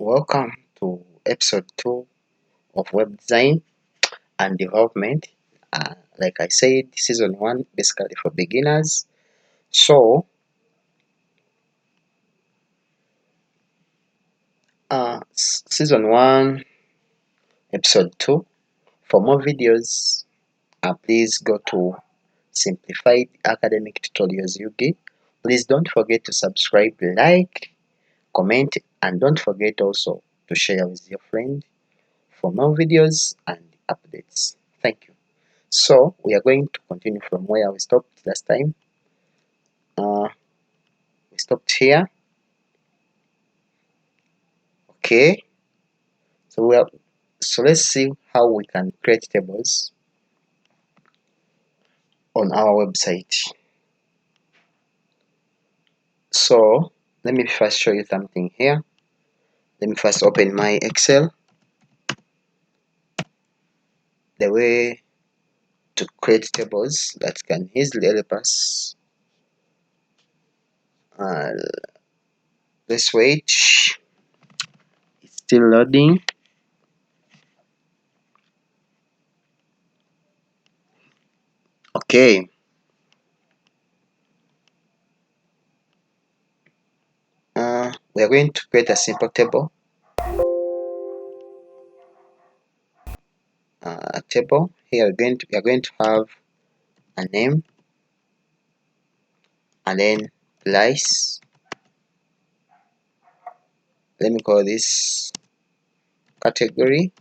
Welcome to episode 2 of web design and development. Like I said, season 1 basically for beginners. So, season 1, episode 2. For more videos, please go to Simplified Academic Tutorials UK. Please don't forget to subscribe, like, comment, and don't forget also to share with your friend for more videos and updates. Thank you. So we are going to continue from where we stopped last time. We stopped here. Okay. So let's see how we can create tables on our website. So let me first show you something here. Let me first open my Excel. The way to create tables that can easily help us. Let's wait. It's still loading. Okay. We are going to create a simple table. A table. Here we are going to have a name and then price. Let me call this category.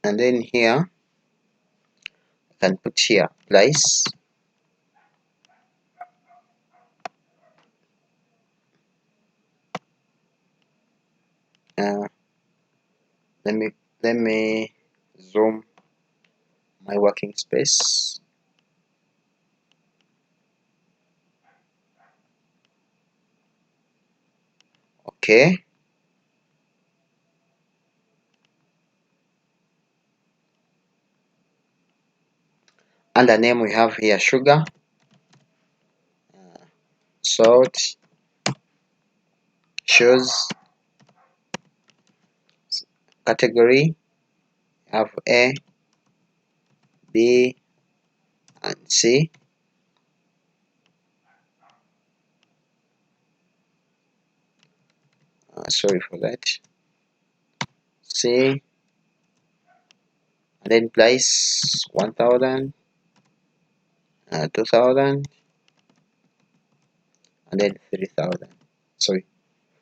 And then here I can put here price. Uh, let me zoom my working space. Okay. Under name we have here sugar, salt, shoes. Category have A, B, and C. Sorry for that. C, and then price 1000, 2000, and then 3000. Sorry.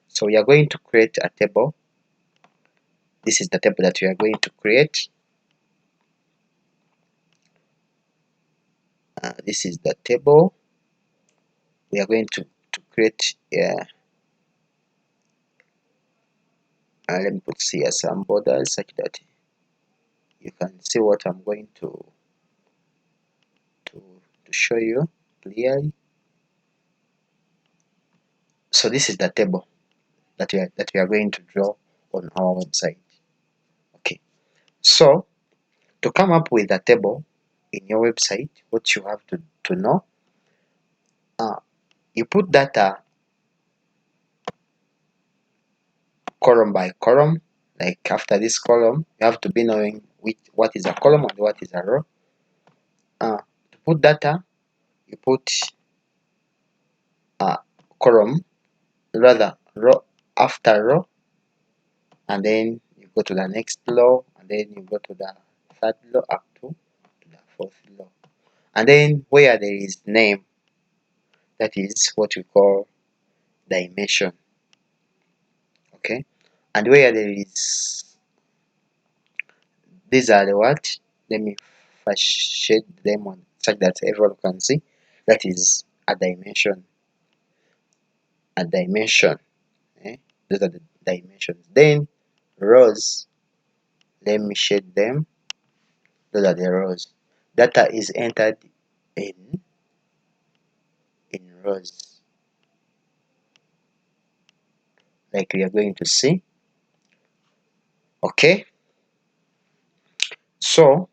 So we are going to create a table. This is the table that we are going to create. This is the table we are going to create. Let me put here some borders such that you can see what I'm going to show you clearly. So this is the table that we are going to draw on our website. Okay. So to come up with a table in your website, what you have to know, you put data column by column. Like after this column, you have to be knowing what is a column and what is a row. To put data, you put column, rather row after row, and then you go to the next row, and then you go to the third row up to the fourth row. And then where there is name, that is what we call dimension. Okay. And where there is, these are the what, let me first shade them on such that everyone can see. That is a dimension. Okay? Those are the dimensions. Then rows, let me shade them. Those are the rows. Data is entered in rows, like we are going to see. Okay. So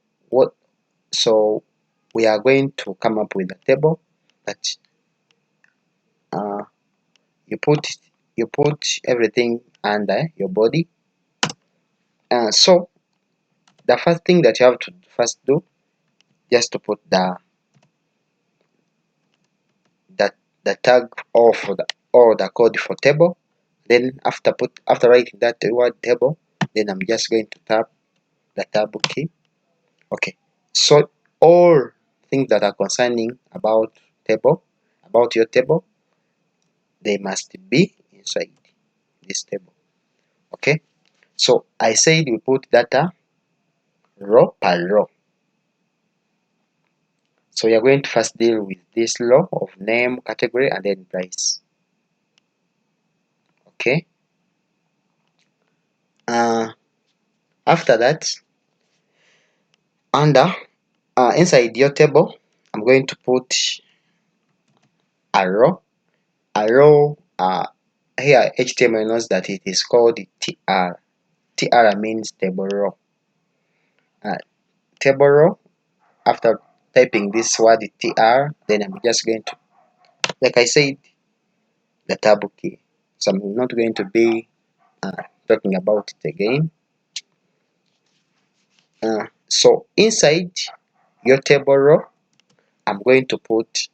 we are going to come up with a table that uh, you put everything under your body. So the first thing that you have to first do, just to put the, the tag or the code for table. Then after writing that word table, then I'm just going to tap the tab key. Okay, so all things that are concerning about your table, they must be inside this table. Okay, so I said we put data row per row. So you're going to first deal with this row of name, category, and then price. Okay. After that, under inside your table, I'm going to put a row. Here HTML knows that it is called tr. Tr means table row. Table row. After typing this word tr, then I'm just going to, like I said, the tab key. So I'm not going to be talking about it again. So inside your table row, I'm going to put,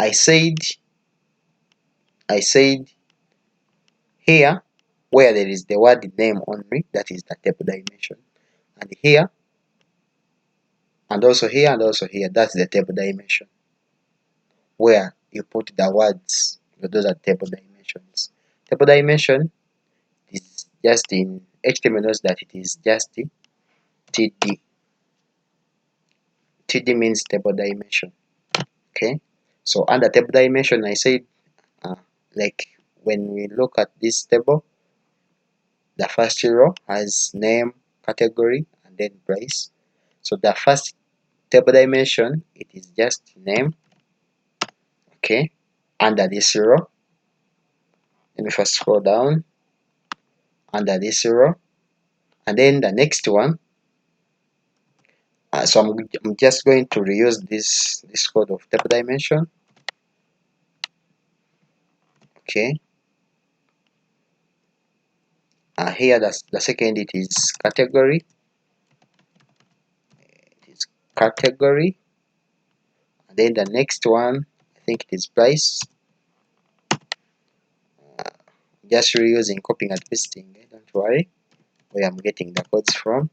I said here where there is the word name only, that is the table dimension, and here and also here and also here, that's the table dimension. Where you put the words, those are table dimensions. Table dimension is just in HTML knows that it is just TD. TD means table dimension. Okay, so under table dimension, I said like when we look at this table, the first row has name, category, and then price. So the first table dimension, it is just name. Okay, under this row, let me first scroll down under this row, and then the next one. So I'm just going to reuse this code of table dimension. Okay, here the second, it is category. It is category, and then the next one, I think it is price. Just reusing, copying and pasting. Don't worry where I'm getting the codes from.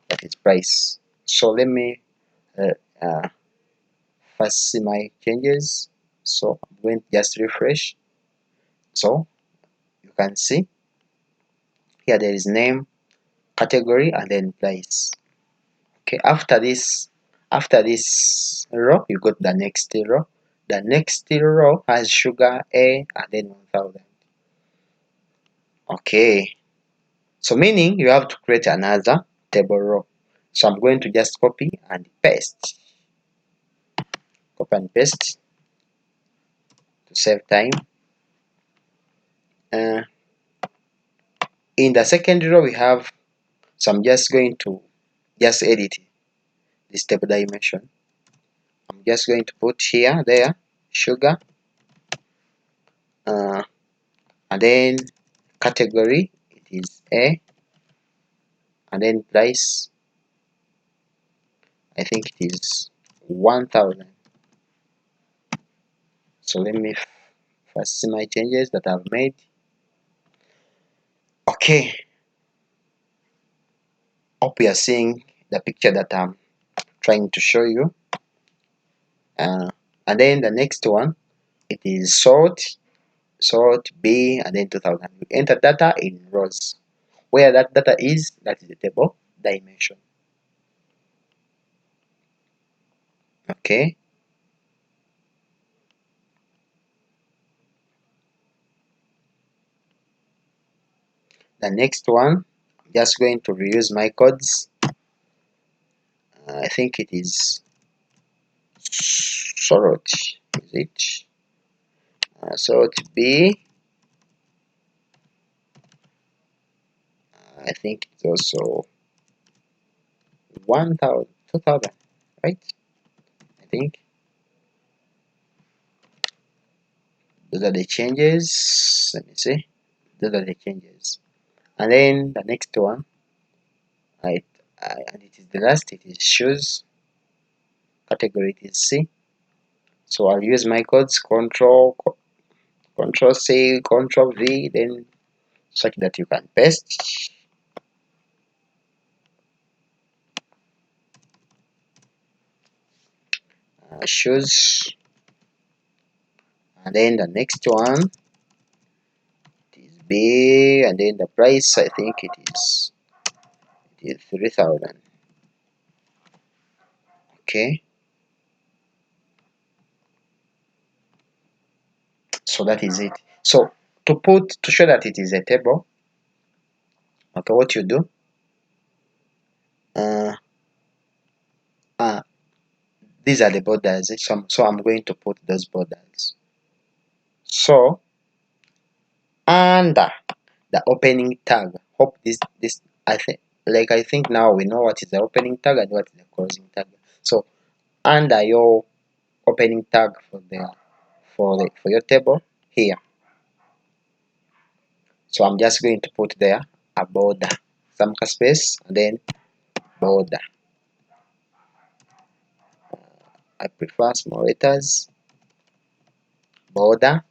That is price. So let me uh, uh, first see my changes. So I'm going to just refresh. So you can see here there is name, category, and then price. Okay, after this row, you got the next row. The next row has sugar A and then 1000. Okay, so meaning you have to create another table row. So I'm going to just copy and paste. Copy and paste to save time. In the second row we have, so I'm just going to just edit this table dimension. I'm just going to put here, there, sugar, and then category, it is A, and then price, I think it is 1000. So let me first see my changes that I've made. Okay, hope you are seeing the picture that I'm trying to show you. And then the next one, it is sort B, and then 2000. We enter data in rows. Where that data is, that is the table dimension. Okay, the next one, I'm just going to reuse my codes. I think it is sort, is it? Sort B, I think it's also 1000, 2000. right? I think those are the changes. Let me see. Those are the changes. And then the next one, right? And it is the last. It is shoes. Category it is C. So I'll use my codes Control C, Control V, then such that you can paste shoes. And then the next one is B, and then the price I think it is 3,000. Okay, so that is it. So to show that it is a table, okay, what you do, uh, uh these are the borders. So I'm going to put those borders. So under the opening tag, hope this I think now we know what is the opening tag and what is the closing tag. So under your opening tag for your table here, so I'm just going to put there a border, some space, and then border. I prefer small letters, border,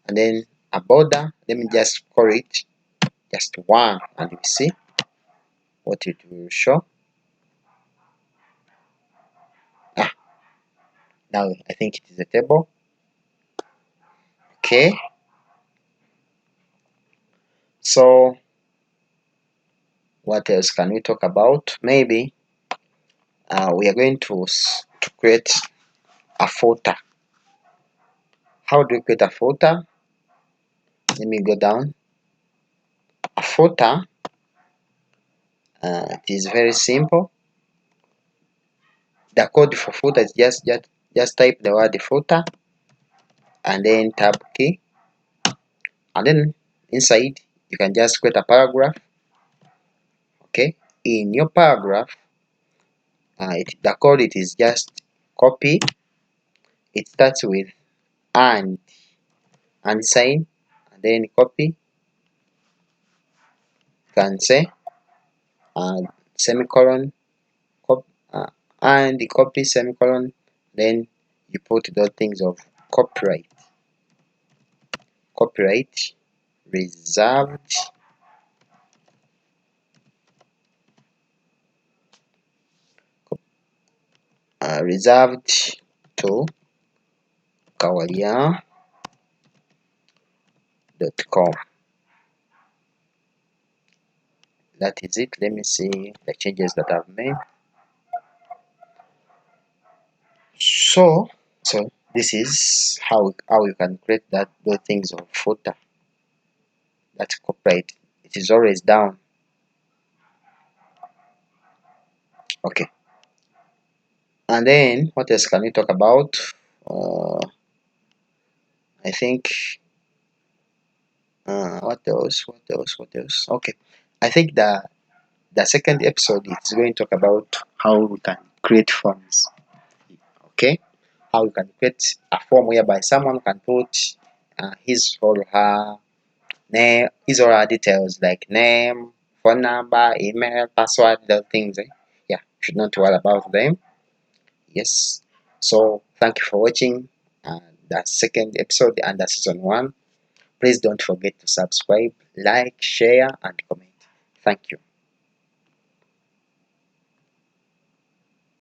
and then a border. Let me just call it just one, and you see what it will show. Ah, now I think it is a table. Okay, so what else can we talk about? Maybe we are going to create a footer. How do we create a footer? Let me go down. A footer, it is very simple. The code for footer is just type the word footer and then tab key, and then inside you can just create a paragraph. Okay, in your paragraph, the code it is just copy. It starts with and sign, and then copy. You can say semicolon cop, and the copy semicolon. Then you put those things of copyright reserved reserved to kawalia.com. That is it. Let me see the changes that I've made. So this is how you can create those things of footer. That's copyright. It is always down. Okay. And then what else can we talk about? I think what else? What else? What else? Okay. I think the second episode is going to talk about how we can create forms. Okay, how you can create a form whereby someone can put his or her name, his or her details like name, phone number, email, password, those things. Yeah, you should not worry about them. Yes. So thank you for watching the second episode under season 1. Please don't forget to subscribe, like, share, and comment. Thank you.